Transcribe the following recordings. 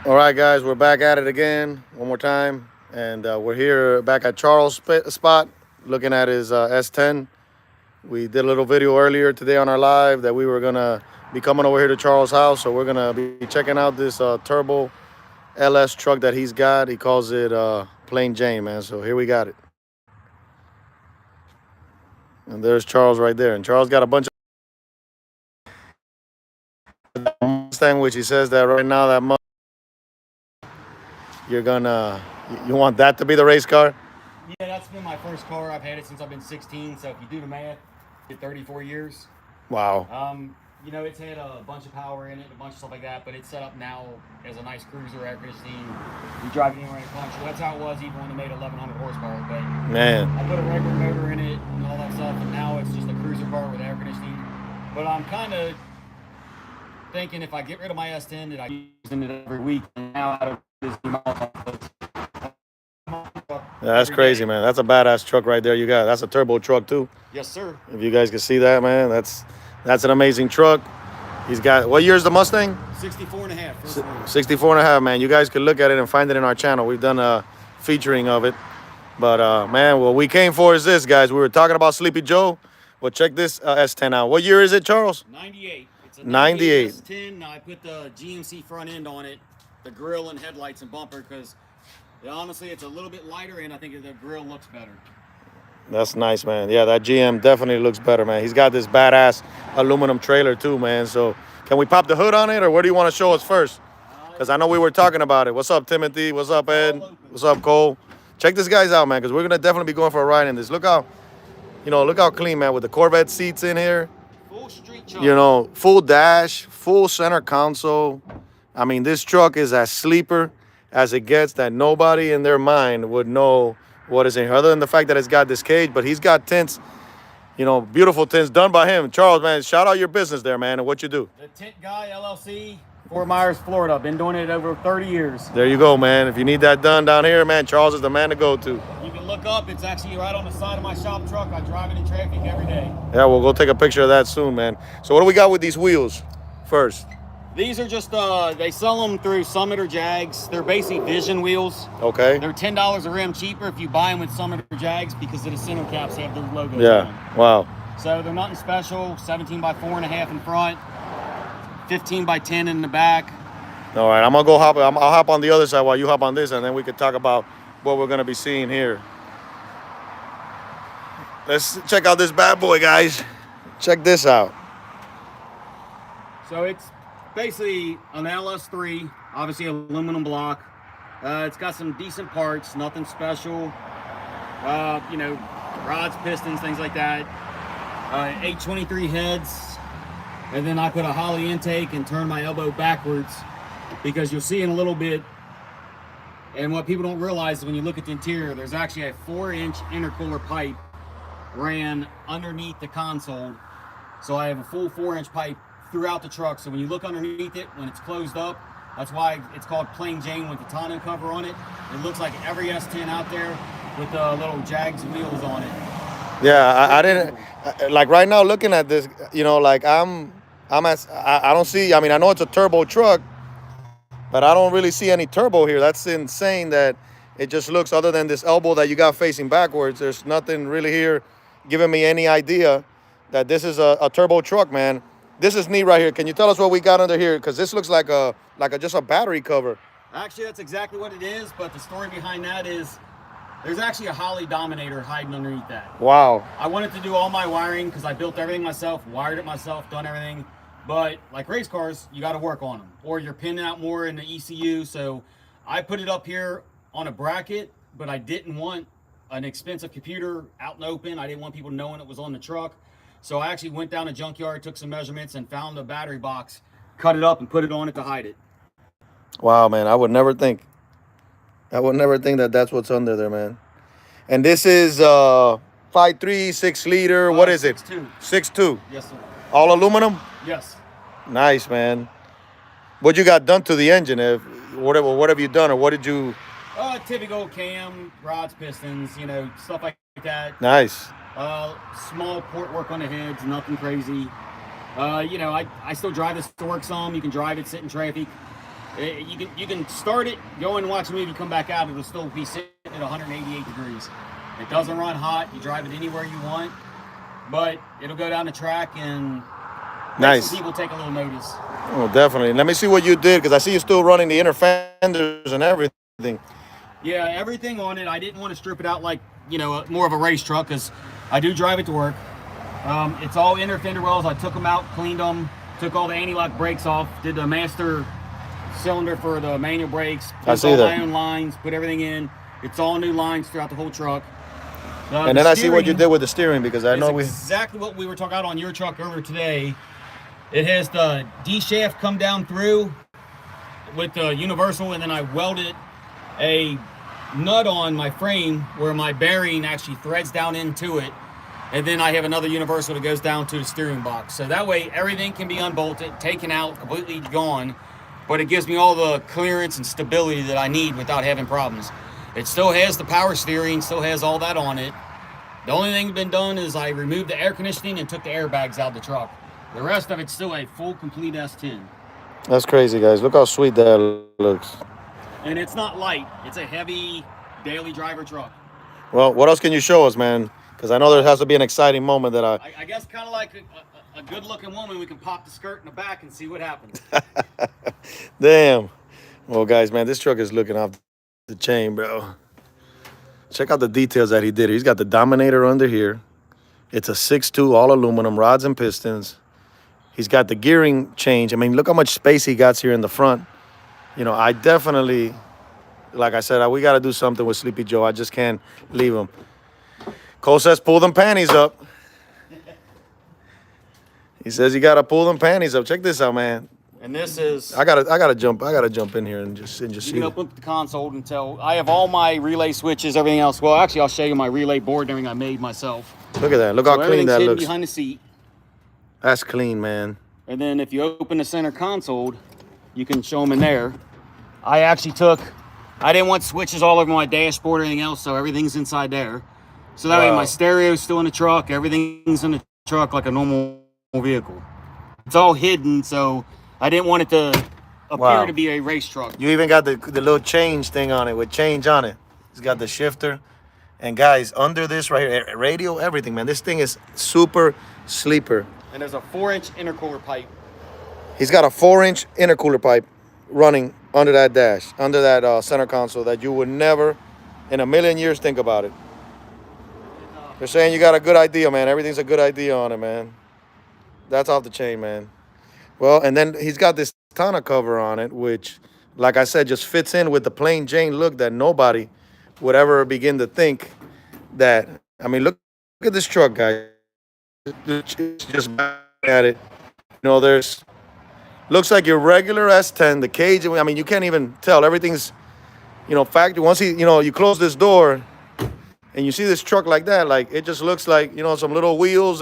All right, guys, we're back at it again one more time, and we're here back at Charles' spot, looking at his S10. We did a little video earlier today on our live that we were gonna be coming over here to Charles' house, so we're gonna be checking out this turbo LS truck that he's got. He calls it Plain Jane, man. So here we got it, and there's Charles right there, and Charles got a bunch of Mustang, which he says that right now that you're gonna you want that to be the race car. Yeah, that's been my first car. I've had it since I've been 16. So if you do the math, 34 years. Wow. It's had a bunch of power in it, a bunch of stuff like that, but it's set up now as a nice cruiser, air conditioning. You drive it anywhere in the country. That's how it was even when they made 1100 horsepower. But Man, I put a regular motor in it and all that stuff, and now it's just a cruiser car with air conditioning. But I'm kind of thinking if I get rid of my S10 that I use it every week, and now out of this that's crazy, man. That's a badass truck right there. You got that's a turbo truck too. Yes, sir. If you guys can see that, man, that's an amazing truck. He's got what year is the Mustang? 64 and a half. First one. 64 and a half, man. You guys can look at it and find it in our channel. We've done a featuring of it. But man, what we came for is this, guys. We were talking about Sleepy Joe. Well, check this S10 out. What year is it, Charles? 98. It's a 98 S10. Now I put the GMC front end on it, the grill and headlights and bumper, because honestly, it's a little bit lighter, and I think the grill looks better. That's nice, man. Yeah, that GM definitely looks better, man. He's got this badass aluminum trailer too, man. So can we pop the hood on it, or where do you want to show us first? Because I know we were talking about it. What's up, Timothy? What's up, Ed? What's up, Cole? Check this guys out, man, because we're gonna definitely be going for a ride in this. Look how clean, man, with the Corvette seats in here. Full street truck. Full dash, full center console. I mean, this truck is as sleeper as it gets, that nobody in their mind would know what is in here, other than the fact that it's got this cage. But he's got tints, beautiful tints done by him. Charles, man, shout out your business there, man, and what you do. The Tint Guy LLC, Fort Myers, Florida. Been doing it over 30 years. There you go, man. If you need that done down here, man, Charles is the man to go to. You can look up. It's actually right on the side of my shop truck. I drive it in traffic every day. Yeah, we'll go take a picture of that soon, man. So what do we got with these wheels first? These are just, they sell them through Summit or Jags. They're basically Vision wheels. Okay. They're $10 a rim cheaper if you buy them with Summit or Jags because of the center caps have their logos on them. Yeah, wow. So they're nothing special. 17 by 4.5 in front, 15 by 10 in the back. All right, I'll hop on the other side while you hop on this, and then we can talk about what we're gonna be seeing here. Let's check out this bad boy, guys. Check this out. So it's basically an LS3, obviously aluminum block. It's got some decent parts, nothing special. Rods, pistons, things like that. 823 heads. And then I put a Holly intake and turn my elbow backwards because you'll see in a little bit. And what people don't realize is when you look at the interior, there's actually a 4-inch intercooler pipe ran underneath the console. So I have a full 4-inch pipe throughout the truck. So when you look underneath it, when it's closed up, that's why it's called Plain Jane with the tonneau cover on it. It looks like every S10 out there with the little Jags wheels on it. Yeah, I didn't like right now looking at this. I don't see. I mean, I know it's a turbo truck, but I don't really see any turbo here. That's insane. That it just looks, other than this elbow that you got facing backwards, there's nothing really here giving me any idea that this is a turbo truck, man. This is neat right here. Can you tell us what we got under here? Because this looks like just a battery cover. Actually, that's exactly what it is. But the story behind that is there's actually a Holley Dominator hiding underneath that. Wow. I wanted to do all my wiring because I built everything myself, wired it myself, done everything. But like race cars, you got to work on them, or you're pinning out more in the ECU. So I put it up here on a bracket, but I didn't want an expensive computer out and open. I didn't want people knowing it was on the truck. So I actually went down a junkyard, took some measurements, and found a battery box, cut it up, and put it on it to hide it. Wow, man. I would never think that that's what's under there, man. And this is 5.3, 6 liter. What is it? 6.2. 6.2. Yes, sir. All aluminum? Yes. Nice, man. What you got done to the engine? What have you done, or what did you? Typical cam, rods, pistons, stuff like that. Nice. Small port work on the heads, nothing crazy. I still drive this to work some. You can drive it, sit in traffic. You can start it, go and watch a movie, come back out, it'll still be sitting at 188 degrees. It doesn't run hot. You drive it anywhere you want, but it'll go down the track and make some people take a little notice. Oh, definitely. Let me see what you did, because I see you still running the inner fenders and everything. Yeah, everything on it. I didn't want to strip it out like, you know, more of a race truck, because I do drive it to work. It's all inner fender wells. I took them out, cleaned them, took all the anti-lock brakes off, did the master cylinder for the manual brakes, put all my own lines, put everything in. It's all new lines throughout the whole truck. And then I see what you did with the steering, because I know exactly what we were talking about on your truck earlier today. It has the D shaft come down through with the universal, and then I welded a nut on my frame where my bearing actually threads down into it, and then I have another universal that goes down to the steering box. So that way everything can be unbolted, taken out, completely gone, but it gives me all the clearance and stability that I need without having problems. It still has the power steering, still has all that on it. The only thing that's been done is I removed the air conditioning and took the airbags out of the truck. The rest of it's still a full, complete S10. That's crazy, guys. Look how sweet that looks. And it's not light. It's a heavy daily driver truck. Well, what else can you show us, man? Because I know there has to be an exciting moment that I guess kind of like a good-looking woman, we can pop the skirt in the back and see what happens. Damn. Well, guys, man, this truck is looking off the chain, bro. Check out the details that he did. He's got the Dominator under here. It's a 6.2 all aluminum rods and pistons. He's got the gearing change. I mean, look how much space he got here in the front. You know, I definitely, like I said, we got to do something with Sleepy Joe. I just can't leave him. Cole says, pull them panties up. He says you got to pull them panties up. Check this out, man. And this is I gotta jump in here and just see. You can open up the console and tell. I have all my relay switches, everything else. Well, actually, I'll show you my relay board and everything I made myself. Look at that. Look how clean that looks. Behind the seat. That's clean, man. And then if you open the center console, you can show them in there. I didn't want switches all over my dashboard or anything else, so everything's inside there. So that way my stereo's still in the truck. Everything's in the truck like a normal vehicle. It's all hidden, so I didn't want it to appear to be a race truck. You even got the little change thing on it with change on it. It's got the shifter. And guys, under this right here, radio, everything, man. This thing is super sleeper. And there's a 4-inch intercooler pipe. He's got a 4-inch intercooler pipe running under that dash, under that center console that you would never in a million years think about it. They're saying you got a good idea, man. Everything's a good idea on it, man. That's off the chain, man. Well, and then he's got this tonneau cover on it, which, like I said, just fits in with the plain Jane look that nobody would ever begin to think that. I mean, look at this truck, guys. Just at it. You know, looks like your regular S10. The cage, I mean, you can't even tell. Everything's, you know, factory. Once you close this door and you see this truck like that, like, it just looks like, you know, some little wheels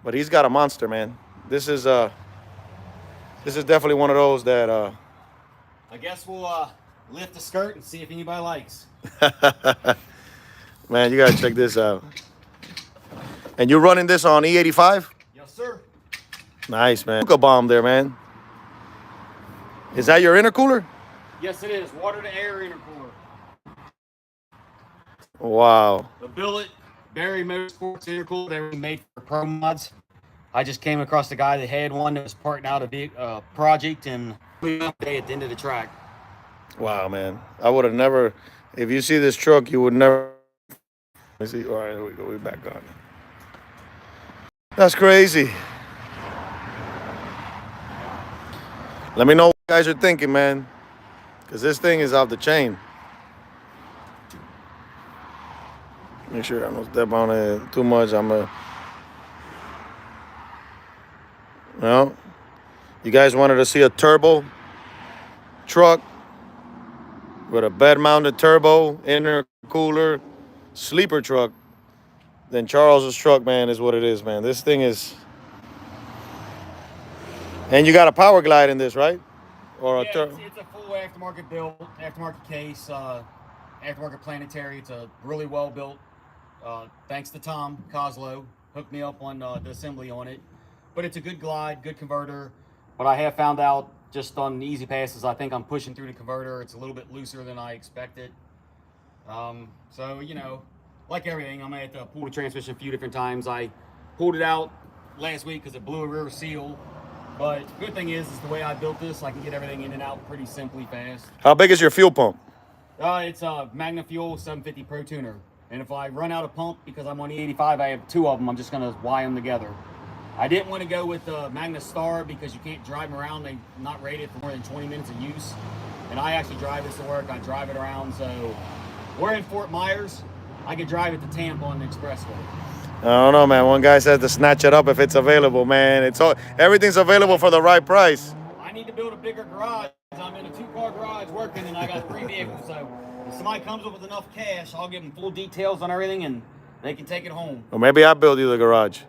but he's got a monster, man. This is definitely one of those that I guess we'll lift the skirt and see if anybody likes. Man, you gotta check this out. And you're running this on E85? Yes, sir. Nice, man. Hookah bomb there, man. Is that your intercooler? Yes, it is. Water to air intercooler. Wow. The billet Barry Motorsports intercooler they were made for pro mods. I just came across a guy that had one that was parting out a project and at the end of the track. Wow, man. I would have never, if you see this truck, you would never. Let me see. All right, here we go. We're back on. That's crazy. Let me know what you guys are thinking, man. Because this thing is off the chain. Make sure I don't step on it too much. Well, you guys wanted to see a turbo truck with a bed-mounted turbo, intercooler, sleeper truck. Then Charles's truck, man, is what it is, man. This thing is... And you got a power glide in this, right? Or it's a full aftermarket build, aftermarket case, aftermarket planetary. It's a really well built. Thanks to Tom Coslow, hooked me up on the assembly on it. But it's a good glide, good converter. But I have found out just on easy passes. I think I'm pushing through the converter. It's a little bit looser than I expected. So, you know, like everything, I'm gonna have to pull the transmission a few different times. I pulled it out last week because it blew a rear seal. But good thing is the way I built this, I can get everything in and out pretty simply fast. How big is your fuel pump? It's a Magna Fuel 750 Pro Tuner. And if I run out of pump because I'm on E85, I have 2 of them. I'm just gonna wire them together. I didn't want to go with the Magna Star because you can't drive them around. They're not rated for more than 20 minutes of use. And I actually drive this to work. I drive it around. So we're in Fort Myers. I could drive it to Tampa on the expressway. I don't know, man. One guy said to snatch it up if it's available, man. It's all, everything's available for the right price. I need to build a bigger garage. I'm in a 2-car garage working, and I got 3 vehicles. So if somebody comes up with enough cash, I'll give them full details on everything, and they can take it home. Or maybe I'll build you the garage.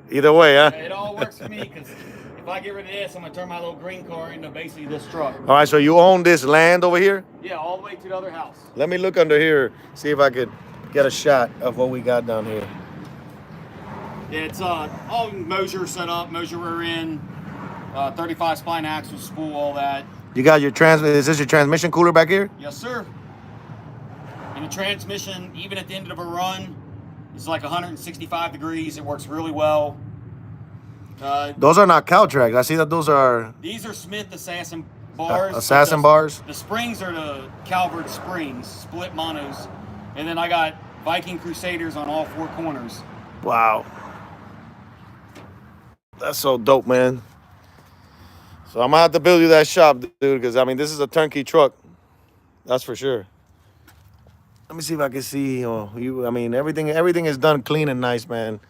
Either way, huh? It all works for me, because if I get rid of this, I'm going to turn my little green car into basically this truck. All right, so you own this land over here? Yeah, all the way to the other house. Let me look under here, see if I could get a shot of what we got down here. Yeah, it's all Mosier set up, Mosier rear end, 35 spline axle, spool, all that. You got your is this your transmission cooler back here? Yes, sir. And the transmission, even at the end of a run, is like 165 degrees. It works really well. Those are not cow tracks. I see that those are... These are Smith Assassin bars. Assassin bars? The springs are the Calvert springs, split monos. And then I got Viking Crusaders on all 4 corners. Wow. That's so dope, man. So I'm gonna have to build you that shop, dude, because I mean this is a turnkey truck. That's for sure. Let me see if I can see I mean everything is done clean and nice, man.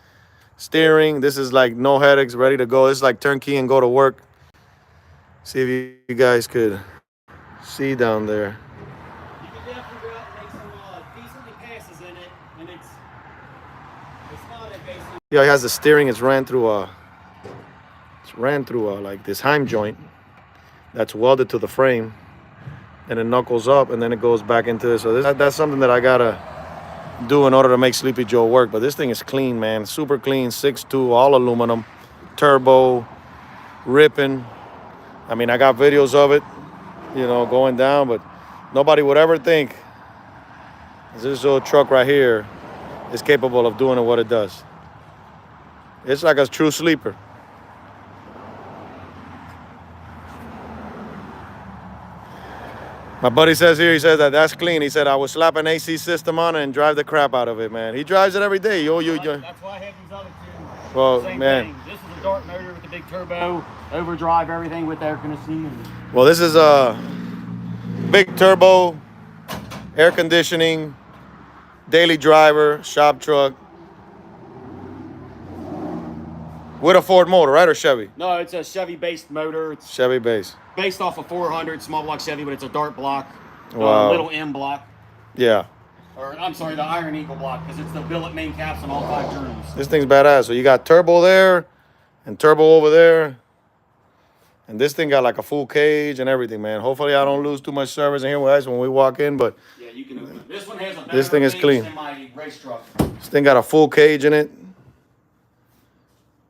Steering, this is like no headaches, ready to go. It's like turnkey and go to work. See if you guys could see down there. You can definitely go out and make some decently passes in it, and it's not a basic. Yeah, it has the steering. It's ran through like this heim joint that's welded to the frame, and it knuckles up, and then it goes back into this. So that's something that I gotta do in order to make Sleepy Joe work. But this thing is clean, man. Super clean. 6.2, all aluminum, turbo, ripping. I mean, I got videos of it, you know, going down, but nobody would ever think this little truck right here is capable of doing what it does. It's like a true sleeper. My buddy says here, he says that's clean. He said I would slap an AC system on it and drive the crap out of it, man. He drives it every day. That's why I have these other 2. Well, Same man. thing. This is a dart motor with the big turbo, overdrive, everything with air conditioning. Well, this is a big turbo, air conditioning, daily driver, shop truck. With a Ford motor, right, or Chevy? No, it's a Chevy-based motor. It's Chevy base. based off a 400 small block Chevy, but it's a dart block, Wow. little M block. Yeah. Or I'm sorry, the Iron Eagle block, because it's the billet main caps on all 5 journals. This thing's badass. So you got turbo there and turbo over there. And this thing got like a full cage and everything, man. Hopefully I don't lose too much service in here with us when we walk in, but Yeah, you can open it. This one has a This thing is better clean. than my race truck. this thing got a full cage in it.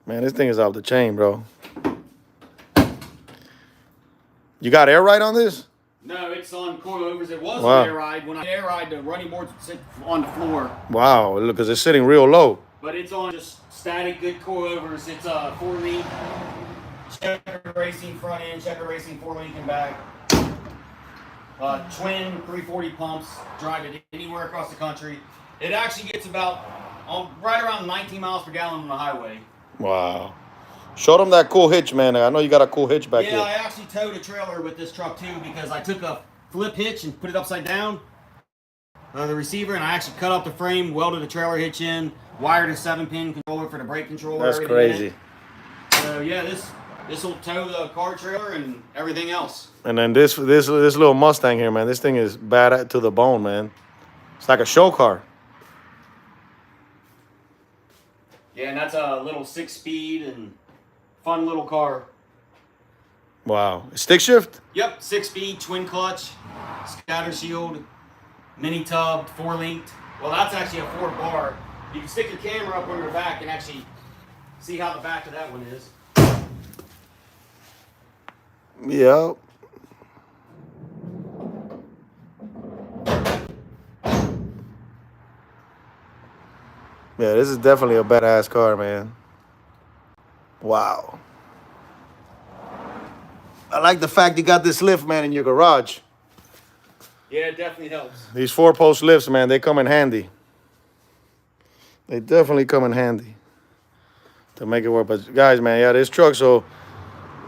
Man, this thing is off the chain, bro. You got air ride on this? No, it's on coilovers. It was Wow. an air ride. When I air ride, the running boards would sit on the floor. Wow, look, because it's sitting real low. But it's on just static, good coilovers. It's a 4-link Checker Racing front end, Checker Racing 4-link and back. Twin 340 pumps. Drive it anywhere across the country. It actually gets about right around 19 miles per gallon on the highway. Wow. Show them that cool hitch, man. I know you got a cool hitch back Yeah, here. I actually towed a trailer with this truck too because I took a flip hitch and put it upside down, the receiver, and I actually cut up the frame, welded a trailer hitch in, wired a 7-pin controller for the brake controller. That's crazy. So yeah, this will tow the car trailer and everything else. And then this little Mustang here, man. This thing is bad to the bone, man. It's like a show car. Yeah, and that's a little 6-speed and fun little car. Wow. Stick shift? Yep, 6-speed, twin clutch, scatter shield, mini tub, 4-linked. Well, that's actually a 4-bar. You can stick your camera up on your back and actually see how the back of that one is. Yeah. Yeah, this is definitely a badass car, man. Wow. I like the fact you got this lift, man, in your garage. Yeah, it definitely helps. These 4-post lifts, man, they come in handy. They definitely come in handy to make it work. But guys, man, yeah, this truck, so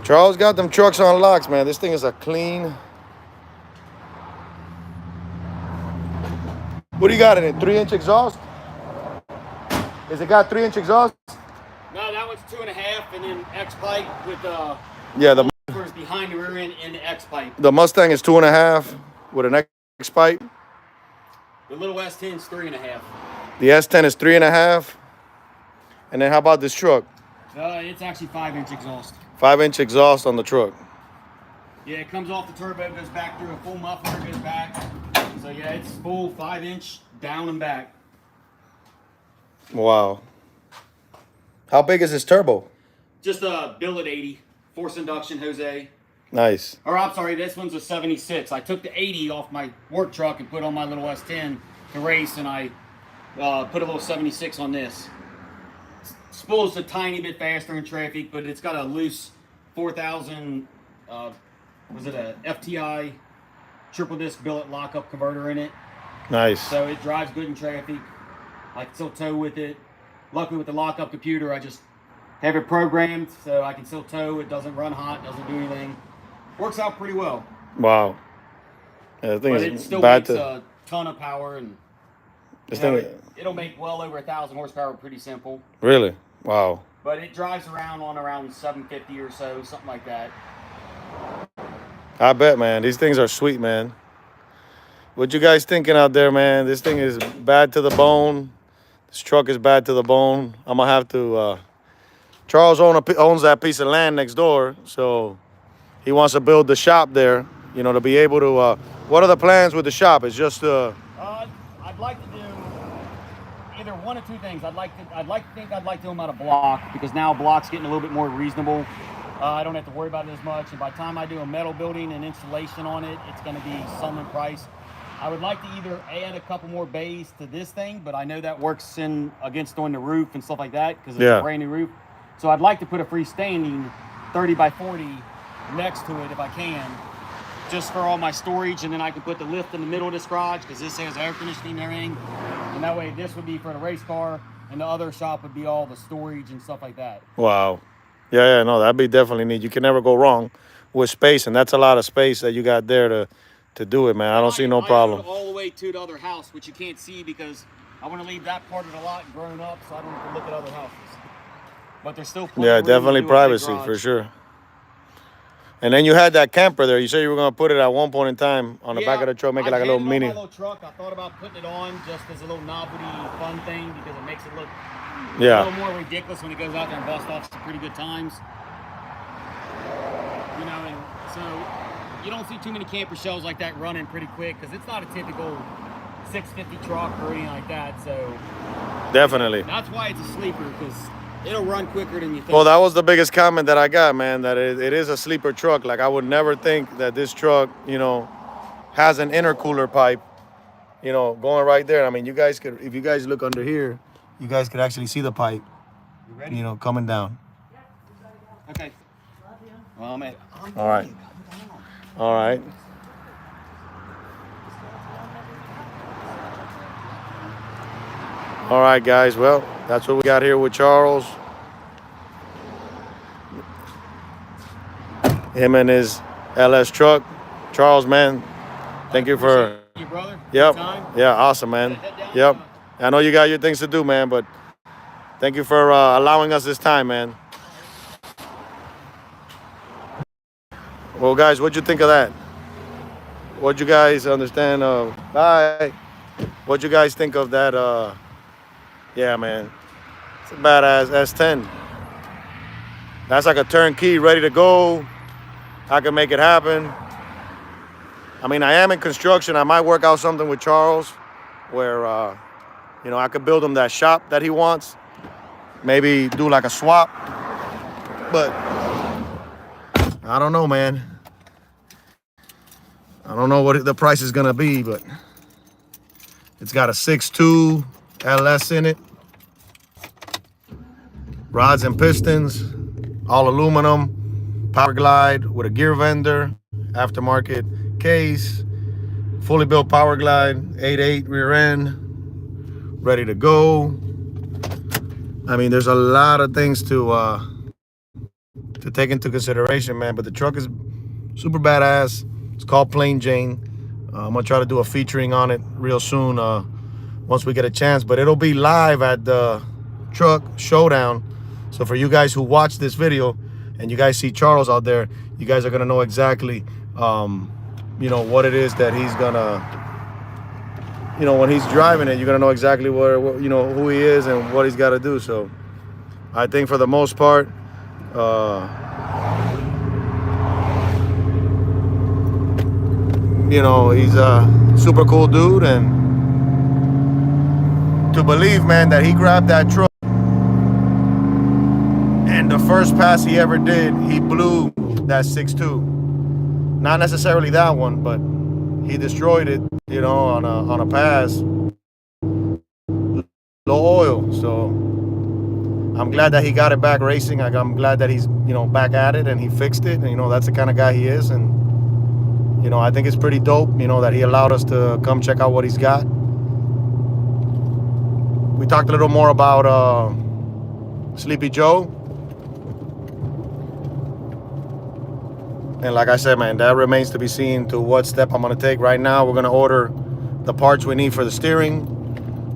Charles got them trucks on locks, man. This thing is a clean. What do you got in it? 3-inch exhaust? Is it got 3-inch exhaust? No, that one's 2.5, and then X pipe with Yeah, the behind the rear end and the X pipe. The Mustang is 2.5 with an X pipe. The little S10 is 3.5. The S10 is 3.5. And then how about this truck? It's actually 5-inch exhaust. 5-inch exhaust on the truck. Yeah, it comes off the turbo, goes back through a full muffler, goes back. So yeah, it's full 5-inch down and back. Wow. How big is this turbo? Just a billet 80, force induction, Jose. Nice. Or I'm sorry, this one's a 76. I took the 80 off my work truck and put on my little S10 to race, and I put a little 76 on this. Spools a tiny bit faster in traffic, but it's got a loose 4,000, was it a FTI triple disc billet lockup converter in it. Nice. So it drives good in traffic. I can still tow with it. Luckily with the lockup computer, I just have it programmed so I can still tow. It doesn't run hot, doesn't do anything. Works out pretty well. Wow. Yeah, the thing But is it still bad makes to. a ton of power, and This you know, thing. it'll make well over 1,000 horsepower pretty simple. Really? Wow. But it drives around on around 750 or so, something like that. I bet, man. These things are sweet, man. What you guys thinking out there, man? This thing is bad to the bone. This truck is bad to the bone. I'm gonna have to. Charles owns that piece of land next door, so he wants to build the shop there. You know, to be able to. What are the plans with the shop? It's just. I'd like to do either one of two things. I'd like to do them out of block, because now block's getting a little bit more reasonable. I don't have to worry about it as much, and by the time I do a metal building and installation on it, it's going to be some in price. I would like to either add a couple more bays to this thing, but I know that works in against doing the roof and stuff like that, because it's a brand new roof. So I'd like to put a freestanding 30 by 40 next to it if I can, just for all my storage, and then I can put the lift in the middle of this garage, because this has air conditioning and everything, and that way this would be for the race car, and the other shop would be all the storage and stuff like that. Wow. Yeah, no, that'd be definitely neat. You can never go wrong with space, and that's a lot of space that you got there to do it, man. I don't see no problem. All the way to the other house, which you can't see because I want to leave that part of the lot grown up, so I don't have to look at other houses. But there's still plenty of room definitely to do a big privacy garage. for sure. And then you had that camper there. You said you were gonna put it at one point in time on the back of the truck, make it like a little mini. My little truck. I thought about putting it on just as a little novelty, fun thing, because it makes it look a little more ridiculous when it goes out there and busts off some pretty good times. You know, and so you don't see too many camper shells like that running pretty quick, because it's not a typical 650 truck or anything like that. So Definitely. that's why it's a sleeper, because it'll run quicker than you think. Well, that was the biggest comment that I got, man, that it is a sleeper truck. Like, I would never think that this truck, you know, has an intercooler pipe, you know, going right there. I mean, you guys could, if you guys look under here, you guys could actually see the pipe, You ready? you know, coming down. Okay. Well, man. All right. All right. All right, guys. Well, that's what we got here with Charles. Him and his LS truck. Charles, man, thank you for. You, brother. Yep. Good time. Yeah, awesome, man. Head down. Yep. I know you got your things to do, man, but thank you for allowing us this time, man. Well, guys, what'd you think of that? What'd you guys understand? Bye. What'd you guys think of that? Yeah, man. It's a badass S10. That's like a turnkey, ready to go. I can make it happen. I mean, I am in construction. I might work out something with Charles where, you know, I could build him that shop that he wants. Maybe do like a swap. But I don't know, man. I don't know what the price is gonna be, but it's got a 6.2 LS in it. Rods and pistons, all aluminum, power glide with a gear vendor, aftermarket case, fully built power glide, 8.8 rear end, ready to go. I mean, there's a lot of things to take into consideration, man. But the truck is super badass. It's called Plain Jane. I'm gonna try to do a featuring on it real soon once we get a chance. But it'll be live at the truck showdown. So for you guys who watch this video and you guys see Charles out there, you guys are gonna know exactly, what it is that he's gonna, when he's driving it, you're gonna know exactly who he is and what he's got to do. So I think for the most part, he's a super cool dude, and to believe, man, that he grabbed that truck and the first pass he ever did, he blew that 6.2. Not necessarily that one, but he destroyed it, on a pass. Low oil. So I'm glad that he got it back racing. I'm glad that he's, back at it and he fixed it. And, that's the kind of guy he is. And, I think it's pretty dope, that he allowed us to come check out what he's got. We talked a little more about Sleepy Joe. And like I said, man, that remains to be seen to what step I'm going to take. Right now, we're going to order the parts we need for the steering,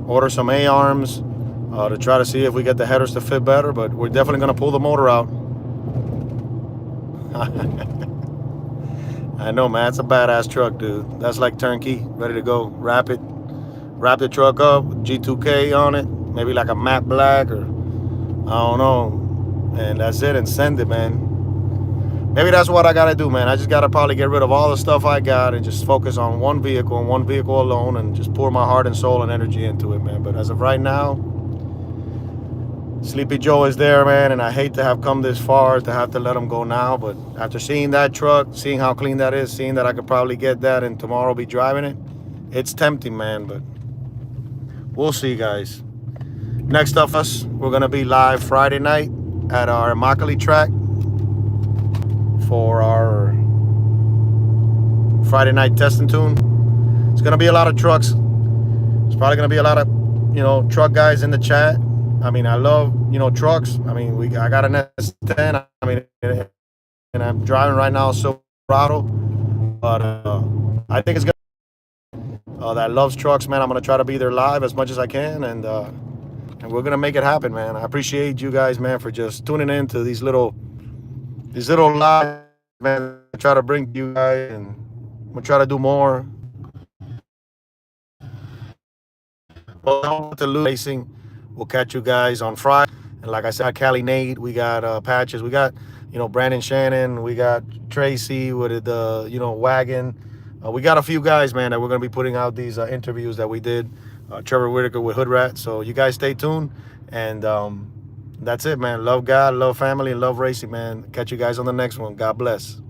order some A-arms to try to see if we get the headers to fit better. But we're definitely going to pull the motor out. I know, man. It's a badass truck, dude. That's like turnkey, ready to go. Wrap the truck up with G2K on it. Maybe like a matte black or I don't know. And that's it, and send it, man. Maybe that's what I gotta do, man. I just gotta probably get rid of all the stuff I got and just focus on one vehicle and one vehicle alone and just pour my heart and soul and energy into it, man. But as of right now, Sleepy Joe is there, man, and I hate to have come this far to have to let him go now. But after seeing that truck, seeing how clean that is, seeing that I could probably get that and tomorrow be driving it, it's tempting, man. But we'll see, guys. Next up, we're gonna be live Friday night at our Immokalee track for our Friday night test and tune. It's gonna be a lot of trucks. It's probably gonna be a lot of truck guys in the chat. I mean, I love trucks. I mean, I got an S10. I mean, and I'm driving right now a Silverado, but I think it's gonna that loves trucks, man. I'm gonna try to be there live as much as I can, and we're gonna make it happen, man. I appreciate you guys, man, for just tuning in to these little lives, man. I try to bring you guys, and I'm gonna try to do more. Well, to racing, we'll catch you guys on Friday. And like I said, Cali Nate, we got Patches, we got Brandon Shannon, we got Tracy with the wagon. We got a few guys, man, that we're gonna be putting out these interviews that we did. Trevor Whitaker with Hood Rat. So you guys stay tuned, and that's it, man. Love God, love family, and love racing, man. Catch you guys on the next one. God bless.